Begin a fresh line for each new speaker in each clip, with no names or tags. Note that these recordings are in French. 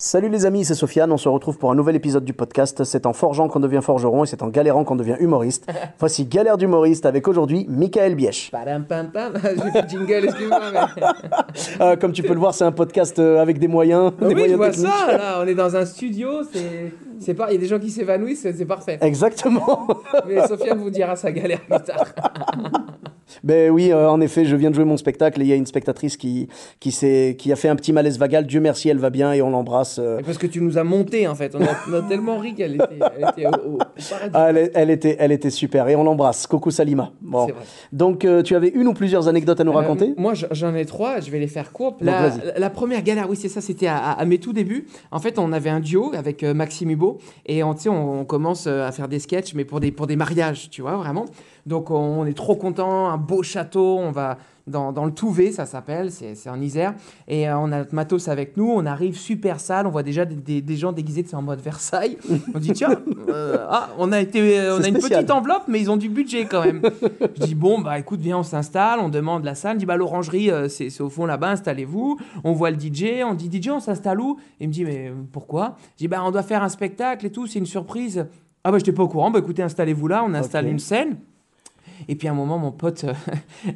Salut les amis, c'est Sofiane, on se retrouve pour un nouvel épisode du podcast. C'est en forgeant qu'on devient forgeron et c'est en galérant qu'on devient humoriste. Voici Galère d'humoriste avec aujourd'hui Michael Bièche.
Padam pam pam, j'ai fait le jingle, excuse-moi.
Comme tu peux le voir, c'est un podcast avec des moyens, des
Oui, je
moyens
vois
techniques.
ça, là, on est dans un studio, c'est pas, il y a des gens qui s'évanouissent, c'est parfait.
Exactement.
Mais Sofiane vous dira sa galère plus tard.
Ben oui, en effet, je viens de jouer mon spectacle et il y a une spectatrice qui a fait un petit malaise vagal. Dieu merci, elle va bien et on l'embrasse.
Parce que tu nous as monté en fait, on a tellement ri qu'elle était au paradis.
Ah, elle était super et on l'embrasse. Coucou Salima. Bon.
C'est vrai.
Donc, tu avais une ou plusieurs anecdotes à nous raconter?
Moi, j'en ai trois, je vais les faire courtes.
Donc, vas-y.
La première galère, oui, c'est ça, c'était à mes tout débuts. En fait, on avait un duo avec Maxime Hubo et on commence à faire des sketchs, mais pour des mariages, tu vois, vraiment. Donc, on est trop contents, un beau château, on va dans le Touvet, ça s'appelle, c'est en Isère. Et on a notre matos avec nous, on arrive super sale, on voit déjà des gens déguisés, c'est en mode Versailles. On dit, tiens, on a une
spécial.
petite enveloppe, mais ils ont du budget quand même. Je dis, bon, bah écoute, viens, on s'installe, on demande la salle. Il dit, bah l'orangerie, c'est au fond là-bas, installez-vous. On voit le DJ, on dit, DJ, on s'installe où? Il me dit, mais pourquoi? Je dis, bah on doit faire un spectacle et tout, c'est une surprise. Ah bah j'étais pas au courant, bah écoutez, installez-vous là, on installe une scène. Et puis à un moment, mon pote,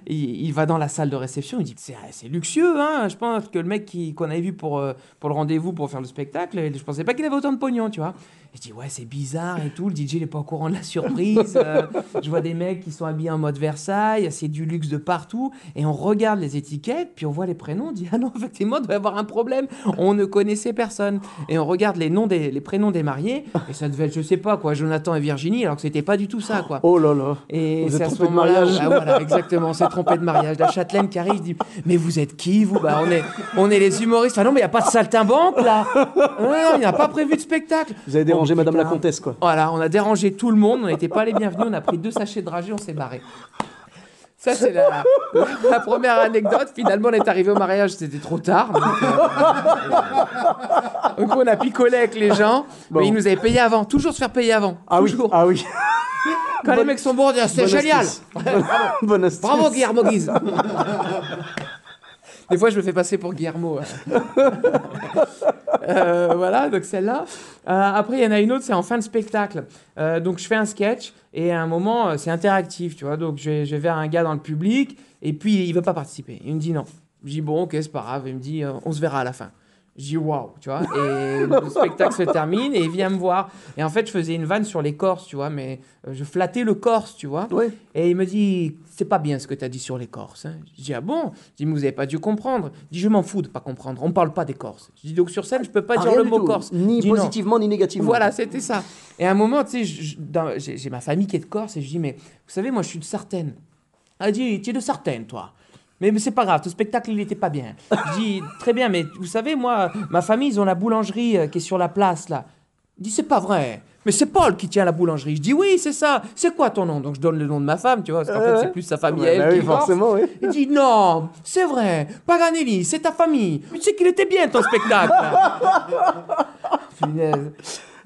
il va dans la salle de réception, il dit c'est luxueux, hein. Je pense que le mec qu'on avait vu pour le rendez-vous pour faire le spectacle, je pensais pas qu'il avait autant de pognon, tu vois. Et je dis ouais, c'est bizarre et tout, le DJ il est pas au courant de la surprise. Je vois des mecs qui sont habillés en mode Versailles, c'est du luxe de partout, et on regarde les étiquettes, puis on voit les prénoms, on dit ah non, effectivement, il doit y avoir un problème, on ne connaissait personne. Et on regarde les prénoms des mariés, et ça devait être, je sais pas quoi, Jonathan et Virginie, alors que c'était pas du tout ça, quoi.
Oh là là.
Et
Vous
c'est
êtes
à ce
trompé de
moment-là,
mariage.
ah, voilà, exactement, on s'est trompé de mariage. La châtelaine qui arrive, dit mais vous êtes qui vous? Bah on est les humoristes. Ah non mais il y a pas de saltimbanque là. Il n'y a pas prévu de spectacle.
Vous avez dérangé
Oh,
Madame
putain.
la Comtesse, quoi.
Voilà, on a dérangé tout le monde, on n'était pas les bienvenus, on a pris 2 sachets de dragée, on s'est barré. Ça, c'est la première anecdote. Finalement, on est arrivé au mariage, c'était trop tard. Donc, on a picolé avec les gens,
Bon.
mais ils nous avaient payé avant. Toujours se faire payer avant.
Ah oui,
toujours.
ah oui.
Quand les mecs sont bons, on dit, c'est
Bonne
génial.
astuce. Bonne astuce.
Bravo, Guillermo Guise. Des fois, je me fais passer pour Guillermo. Voilà, donc celle-là. Après, il y en a une autre, c'est en fin de spectacle. Donc, je fais un sketch et à un moment, c'est interactif, tu vois. Donc, je vais vers un gars dans le public et puis, il ne veut pas participer. Il me dit non. Je dis bon, ok, c'est pas grave. Il me dit on se verra à la fin. Je dis waouh, tu vois. Et le spectacle se termine et il vient me voir. Et en fait, je faisais une vanne sur les Corses, tu vois, mais je flattais le Corse, tu vois.
Ouais.
Et il me dit, c'est pas bien ce que tu as dit sur les Corses. Hein. Je dis, ah bon? Je dis, mais vous avez pas dû comprendre. Il dit, je m'en fous de pas comprendre. On parle pas des Corses. Je dis, donc sur scène, je peux pas
Ah,
dire
rien
le
du
mot
tout.
Corse.
Ni
Je dis, non.
positivement, ni négativement.
Voilà, c'était ça. Et à un moment, tu sais, j'ai ma famille qui est de Corse et je dis, mais vous savez, moi, je suis de Sartène. Elle dit, tu es de Sartène, toi. Mais c'est pas grave, ton spectacle, il était pas bien. Je dis, très bien, mais vous savez, moi, ma famille, ils ont la boulangerie qui est sur la place, là. Il dit, c'est pas vrai. Mais c'est Paul qui tient la boulangerie. Je dis, oui, c'est ça. C'est quoi ton nom? Donc, je donne le nom de ma femme, tu vois, parce qu'en fait, c'est plus sa famille à elle
bah
qui
oui,
est Corse.
forcément, oui.
Il dit, non, c'est vrai. Paganelli, c'est ta famille. Mais tu sais qu'il était bien, ton spectacle. Punaise.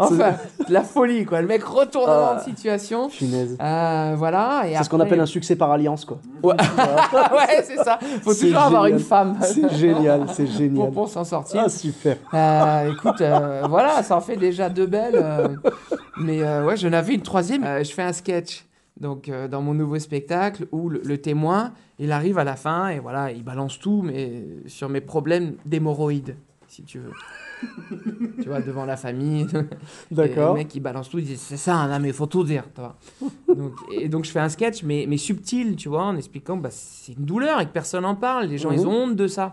Enfin, la folie, quoi. Le mec retournement de situation.
Punaise.
Voilà.
C'est ce qu'on appelle un succès par alliance, quoi.
Ouais, ouais, c'est ça. Faut
C'est
toujours avoir
génial.
une femme
C'est génial, c'est génial.
pour s'en sortir.
Ah, super.
Écoute, voilà, ça en fait déjà 2 belles. Mais ouais, j'en avais une troisième. Je fais un sketch donc, dans mon nouveau spectacle où le témoin, il arrive à la fin et voilà, il balance tout mais sur mes problèmes d'hémorroïdes, si tu veux. Tu vois, devant la famille.
D'accord.
Et le mec, il balance tout, il dit c'est ça, non, mais il faut tout dire. Tu vois. Donc, je fais un sketch, mais subtil, tu vois, en expliquant bah, c'est une douleur et que personne n'en parle. Les gens, ils ont honte de ça.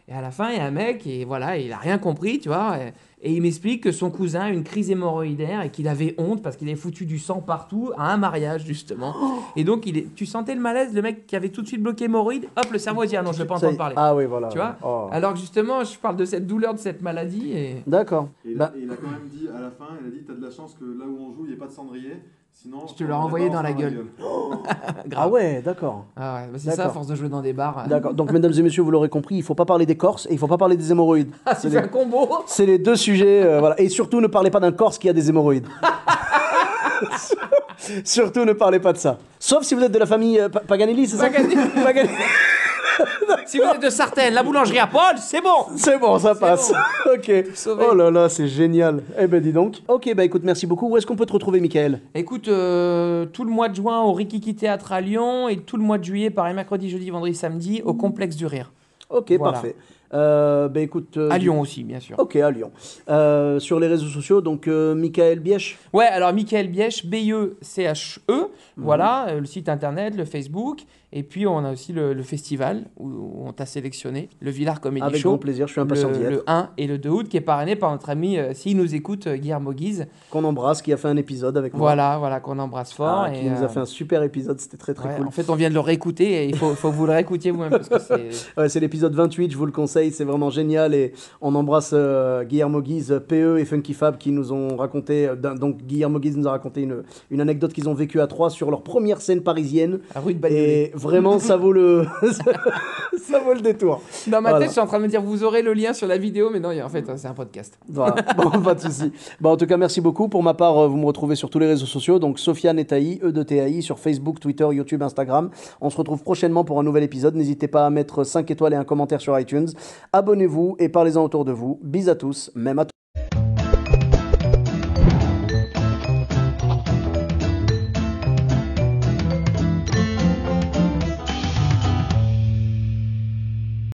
Et à la fin, il y a un mec, et voilà, il a rien compris, tu vois. Et il m'explique que son cousin a une crise hémorroïdaire et qu'il avait honte parce qu'il avait foutu du sang partout à un mariage, justement. Et donc, tu sentais le malaise, le mec qui avait tout de suite bloqué hémorroïde, hop, le cerveau dit ah non, je ne vais pas entendre parler.
Ah oui, voilà.
Tu vois.
Oh.
Alors que justement, je parle de cette douleur, de cette maladie. Et...
D'accord.
Et
Bah,
il a quand même dit à la fin, il a dit t'as de la chance que là où on joue, il n'y ait pas de cendrier. Sinon,
Je te l'ai envoyé dans la gueule.
ah ouais, d'accord.
Ah ouais, bah c'est ça, à
D'accord.
force de jouer dans des bars.
D'accord. Donc, mesdames et messieurs, vous l'aurez compris, il ne faut pas parler des Corses et il ne faut pas parler des hémorroïdes.
Ah,
C'est
c'est un combo.
C'est les 2 sujets. Voilà. Et surtout, ne parlez pas d'un Corse qui a des hémorroïdes. Surtout, ne parlez pas de ça. Sauf si vous êtes de la famille Paganelli, c'est ça?
Paganelli.
Paganelli.
Si vous êtes de Sartène, la boulangerie à Paul, c'est bon.
C'est bon, ça passe. Ok.
Sauvé.
Oh là là, c'est génial. Eh ben dis donc. Ok, bah écoute, merci beaucoup. Où est-ce qu'on peut te retrouver, Michael?
Écoute, tout le mois de juin au Rikiki Théâtre à Lyon et tout le mois de juillet, pareil, mercredi, jeudi, vendredi, samedi, au Complexe du Rire.
Ok,
Voilà.
parfait. Bah écoute.
À Lyon aussi, bien sûr.
Ok, à Lyon. Sur les réseaux sociaux, donc Michael Bièche.
Ouais, alors Michael Bièche, B-E-C-H-E, voilà, le site internet, le Facebook, et puis on a aussi le festival où on t'a sélectionné, le Villard Comedy
Avec
Show.
grand plaisir, je suis impatient d'y être.
Le 1 et le 2 août, qui est parrainé par notre ami, s'il nous écoute, Guillermo Guise.
Qu'on embrasse, qui a fait un épisode avec moi.
Voilà, qu'on embrasse fort.
Ah, qui nous a fait un super épisode, c'était très très
ouais,
cool.
En fait, on vient de le réécouter et il faut que vous le réécoutiez vous-même parce que c'est...
Ouais, c'est l'épisode 28, je vous le conseille, c'est vraiment génial et on embrasse Guillermo Guise, PE et Funky Fab qui nous ont raconté, donc Guillermo Guise nous a raconté une anecdote qu'ils ont vécue à 3 sur leur première scène parisienne.
La rue de Bagnolet.
Et vraiment, ça vaut le ça vaut le détour.
Dans ma
Voilà.
tête, je suis en train de me dire, vous aurez le lien sur la vidéo, mais non, en fait, c'est un podcast.
Voilà, bon, pas de souci. Bon, en tout cas, merci beaucoup. Pour ma part, vous me retrouvez sur tous les réseaux sociaux, donc Sofiane Etaï, E2TAI, sur Facebook, Twitter, YouTube, Instagram. On se retrouve prochainement pour un nouvel épisode. N'hésitez pas à mettre 5 étoiles et un commentaire sur iTunes. Abonnez-vous et parlez-en autour de vous. Bis à tous, même à tous.